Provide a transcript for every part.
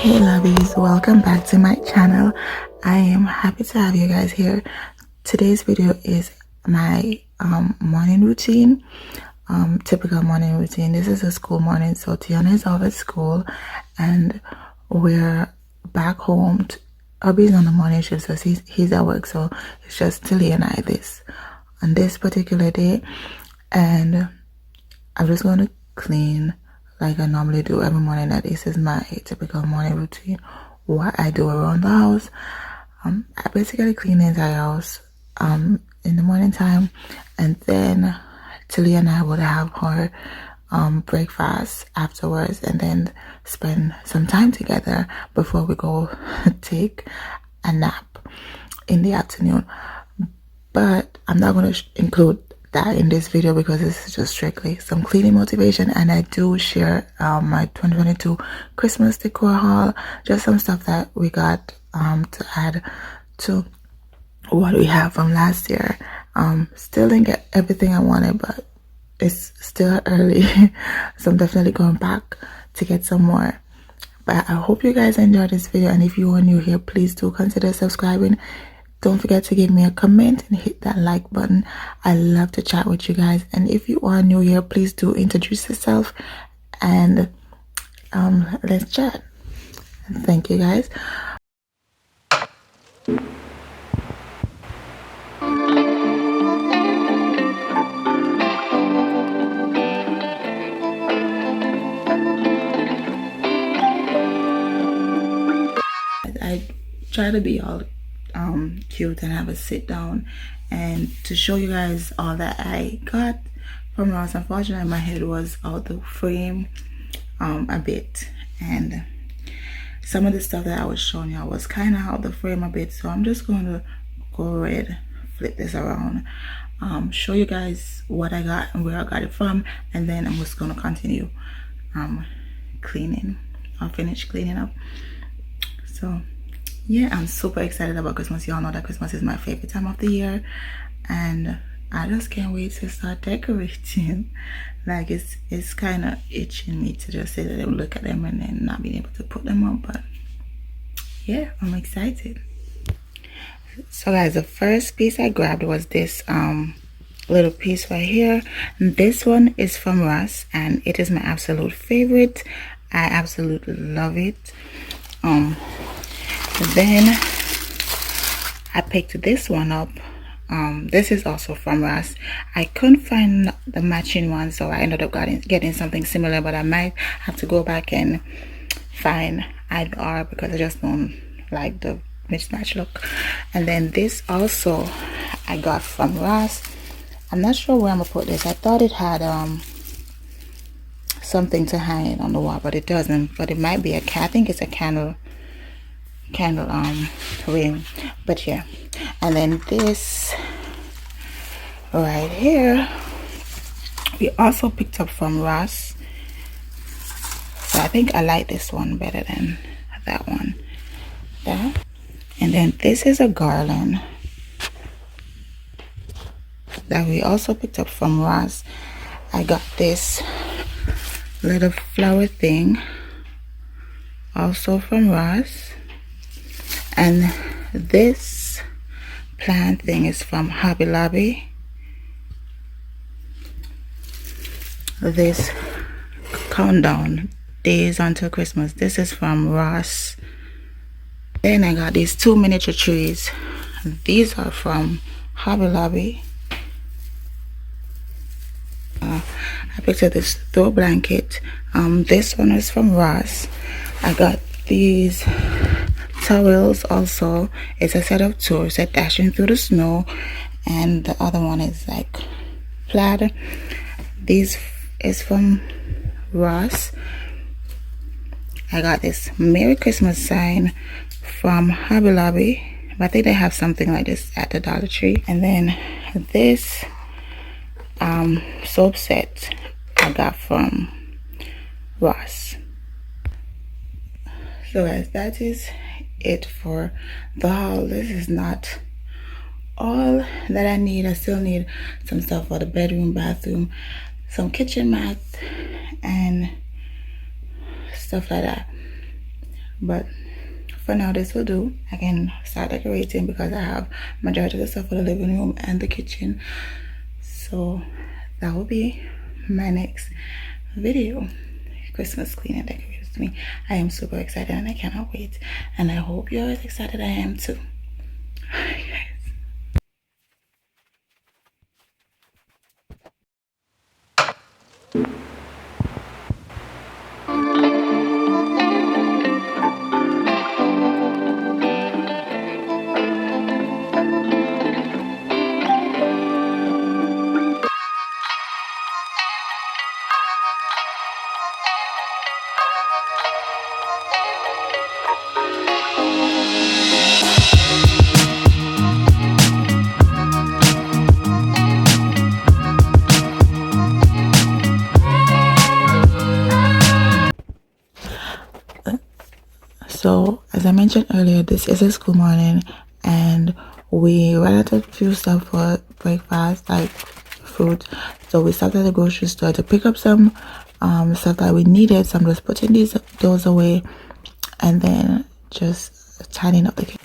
Hey lovies, welcome back to my channel. I am happy to have you guys here. Today's video is my morning routine, typical morning routine. This is a school morning, so Tiana is off at school and we're back home. Abby's on the morning shift, so he's at work, so it's just Tilly and I on this particular day, and I'm just going to clean like I normally do every morning. That this is my typical morning routine. What I do around the house, I basically clean the entire house in the morning time, and then Tilly and I would have her breakfast afterwards, and then spend some time together before we go take a nap in the afternoon. But I'm not going to include that in this video because this is just strictly some cleaning motivation, and I do share my 2022 Christmas decor haul, just some stuff that we got to add to what we have from last year. Still didn't get everything I wanted, but it's still early, so I'm definitely going back to get some more. But I hope you guys enjoyed this video, and if you are new here, please do consider subscribing. Don't forget to give me a comment and hit that like button. I love to chat with you guys. And if you are new here, please do introduce yourself and let's chat. Thank you guys. I try to be all cute and have a sit down and to show you guys all that I got from Ross. Unfortunately, my head was out the frame a bit, and some of the stuff that I was showing you was kind of out the frame a bit, so I'm just going to go ahead, flip this around, show you guys what I got and where I got it from, and then I'm just going to continue cleaning. I'll finish cleaning up. So yeah, I'm super excited about Christmas. Y'all know that Christmas is my favorite time of the year, and I just can't wait to start decorating. Like it's kind of itching me to just sit there and look at them and then not being able to put them up. But yeah, I'm excited. So guys, the first piece I grabbed was this little piece right here. And this one is from Ross, and it is my absolute favorite. I absolutely love it. Then I picked this one up. This is also from Ross. I couldn't find the matching one, so I ended up getting something similar, but I might have to go back and find either or because I just don't like the mismatch look. And then this also I got from Ross. I'm not sure where I'm gonna put this. I thought it had something to hang it on the wall, but it doesn't. But it might be I think it's a candle ring. But yeah, and then this right here we also picked up from Ross, so I think I like this one better than that one there. And then this is a garland that we also picked up from Ross. I got this little flower thing also from Ross, and this plant thing is from Hobby Lobby. This countdown days until Christmas, this is from Ross. Then I got these two miniature trees. These are from Hobby Lobby. I picked up this throw blanket. This one is from Ross. I got these towels also. It's a set of two. It's dashing through the snow, and the other one is like plaid. This is from Ross. I got this Merry Christmas sign from Hobby Lobby, but I think they have something like this at the Dollar Tree. And then this soap set I got from Ross. So guys, that is it for the haul. This is not all that I need. I still need some stuff for the bedroom, bathroom, some kitchen mat and stuff like that. but for now this will do. I can start decorating because I have majority of the stuff for the living room and the kitchen. So that will be my next video, Christmas clean and decorate with me. I am super excited and I cannot wait, and I hope you're as excited I am too. Alright, guys. So as I mentioned earlier, this is a school morning and we ran out of few stuff for breakfast, like fruit. So we stopped at the grocery store to pick up some stuff that we needed. So I'm just putting those away and then just tidying up the kitchen.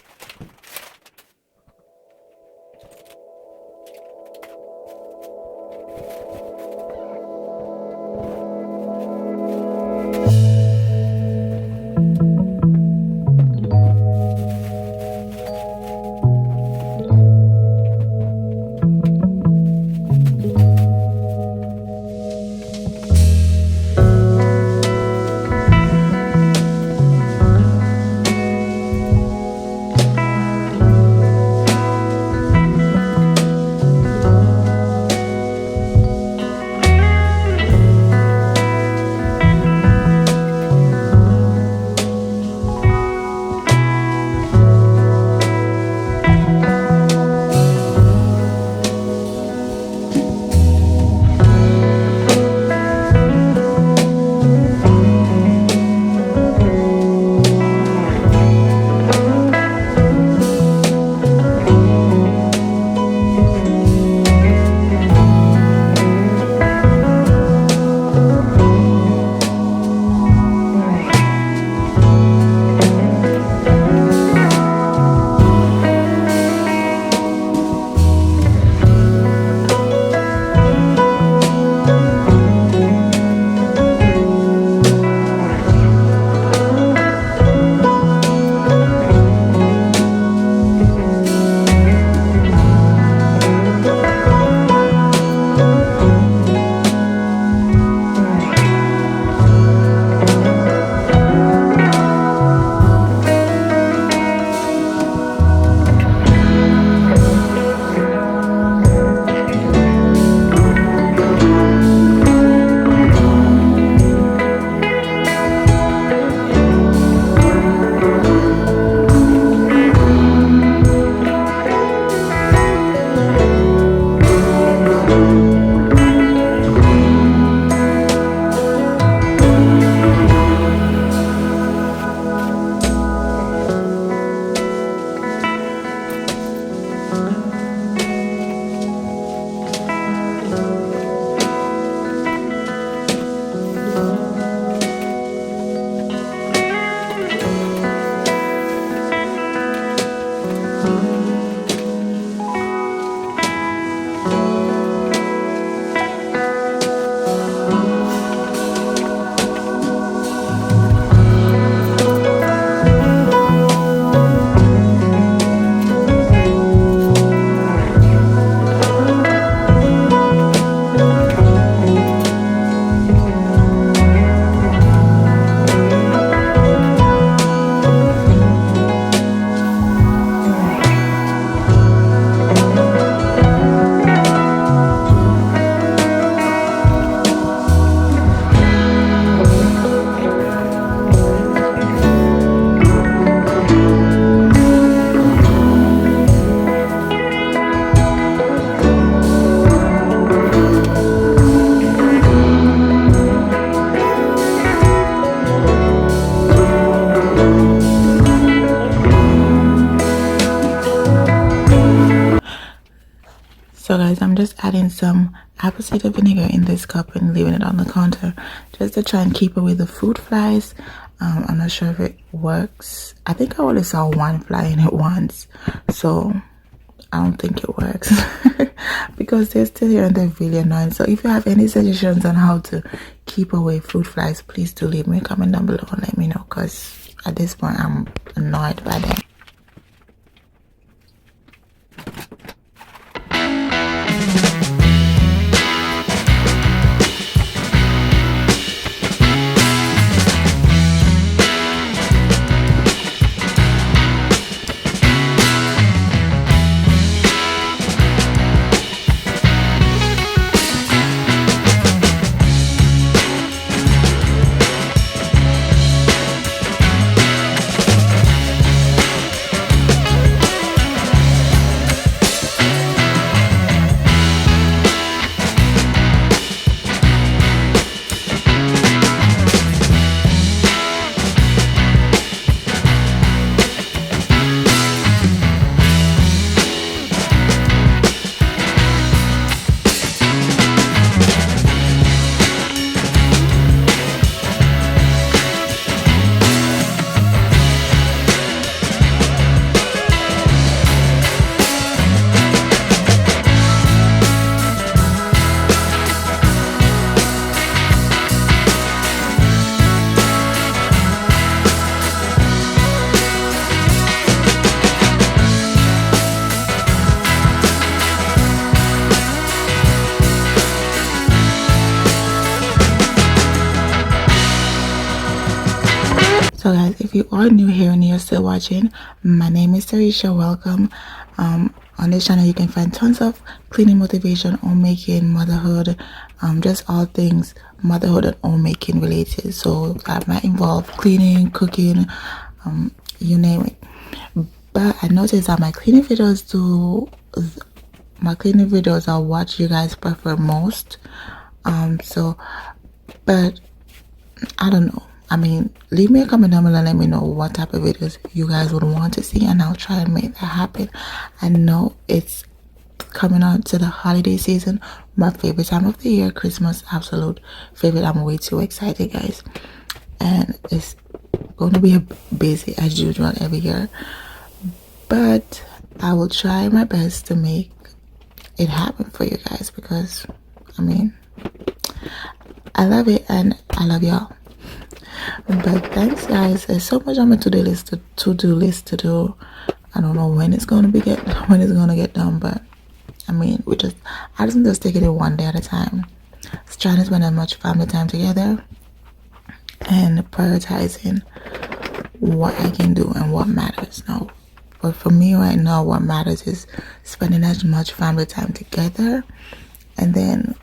So guys, I'm just adding some apple cider vinegar in this cup and leaving it on the counter just to try and keep away the fruit flies. I'm not sure if it works. I think I only saw one flying at once, so I don't think it works because they're still here and they're really annoying. So if you have any suggestions on how to keep away fruit flies, please do leave me a comment down below and let me know, because at this point I'm annoyed by them. So guys, if you are new here and you're still watching, my name is Tarisha. Welcome. On this channel you can find tons of cleaning motivation, homemaking, motherhood, just all things motherhood and homemaking related. So that might involve cleaning, cooking, you name it. But I noticed that my cleaning videos are what you guys prefer most. But I don't know. I mean, leave me a comment down below and let me know what type of videos you guys would want to see, and I'll try and make that happen. I know it's coming on to the holiday season, my favorite time of the year, Christmas, absolute favorite. I'm way too excited, guys, and it's going to be busy as usual every year, but I will try my best to make it happen for you guys, because I mean, I love it and I love y'all. But thanks guys, there's so much on my to-do list to do. I don't know when it's gonna get done, but I mean, I just take it in one day at a time. Just trying to spend as much family time together and prioritizing what I can do and what matters now. But for me right now, what matters is spending as much family time together, and then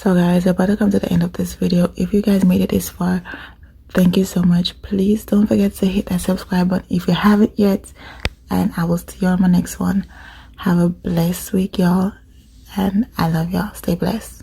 So guys, we're about to come to the end of this video. If you guys made it this far, thank you so much. Please don't forget to hit that subscribe button if you haven't yet, and I will see you on my next one. Have a blessed week, y'all, and I love y'all. Stay blessed.